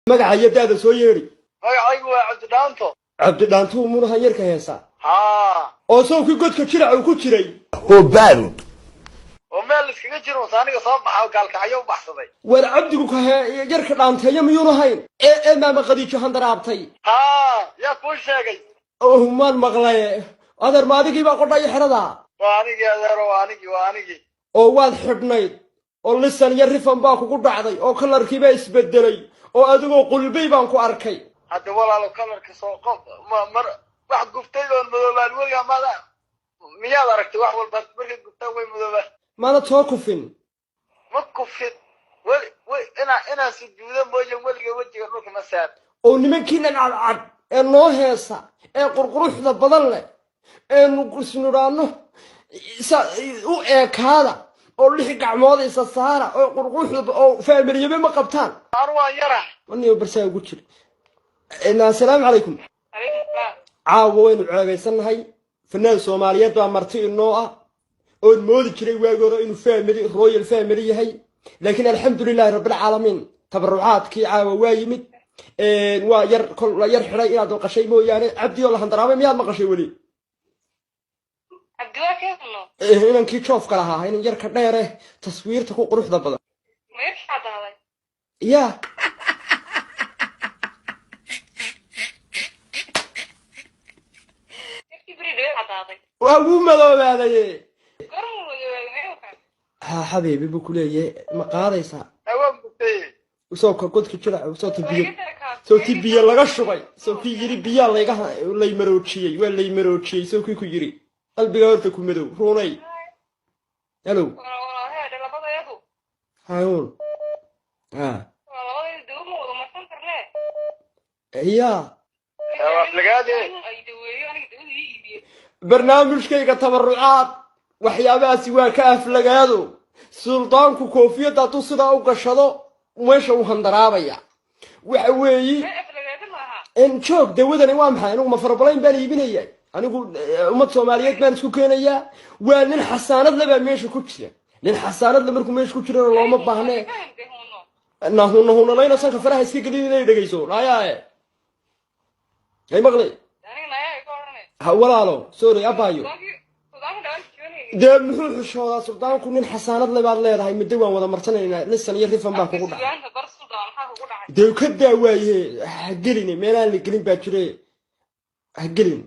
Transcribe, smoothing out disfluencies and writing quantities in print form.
magaca yadaada soo yeeri magacaygu waa cabdidhaanto. cabdidhaantu munaha yarka heesa haa oo sawkii godka jirac uu ku jiray oo baarud oo meel iskaga jiro aniga soo baxay gaalkacyo u baxsaday war cabdigu ka yarka dhaanteeyo miyuuna hayn maama qadiijo handaraabtay haa yaa kuu sheegay oo maan maqlay adeer maadigii baa qodhay xirada waa anigii adeero waa anigii oo waad xidhnayd oo lisan iyo rifan baa kugu dhacday oo kalarkiiba isbedelay oo adigoo qulbay baan ku arkay hadda walaalo kalarka soo qof mar wax guftay oo madoobaan weligaa maada miyaad aragtay wax walba markay gubtaa way madoobaan maana too kufin ma kufin inaan sujuudo mooye weliga wejiga dhulka ma saar oo nimankiinan cadcad ee noo heesa ee qurquruxda badan leh ee nugursnudhaano u eekaada oo lix gacmood isa saara oo qurquruxda oo faamiliyaba ma qabtaan anu waan yarahay waniyo barsaa ugu jir assalaamu calaykum caawa waynu ceebaysanahay fanaan soomaaliyeed baa marti inoo ah oon moodi jiray waagi hore inuu family royal family yahay laakiin alxamdulilahi rabbilcaalamiin tabarucaadkii caawa waa yimid waa yar xidhay inaad maqashay mooyaane cabdi oo la handaraabay miyaad maqashay weli inankii joofka lahaa inan yarka dheere taswiirta ku quruxda badan ya waa wuu madoobaaday ha xabiibi buu ku leeyahay ma qaadaysaa soo godka jirac soo tibiyo laga shubay soo kii yiri biyaa lay maroojiyey waa lay maroojiyey soo kii ku yiri qalbiga horta ku madow ruunay hello hayun ya barnaamijkayga tabarucaad waxyaabahaasi waa ka aflagaado suldaanku koofiyadda hadduu sidaa u gashado meesha uu handaraabaya waxa weeyi in joog dawadani waa maxay anigu ma farabalayn baan iibinaya anigu ummad soomaaliyeed baan isku keenayaa waa nin xasaanad le baa meesha ku jira nin xasaanad le markuu meesha ku jirana looma baahne nahunalayna sanka faraha iska gelin inay dhegayso nayaae ay maqli walaalo sorry abaayo dee muxuu xushoodaa suldaanku nin xasaanad le baad leedahay middo waan wada marsanaynaa lisan iyo rifan baa kugu dhacay dee ka daawaaye ha gelin meelaan la gelin baa jire ha gelin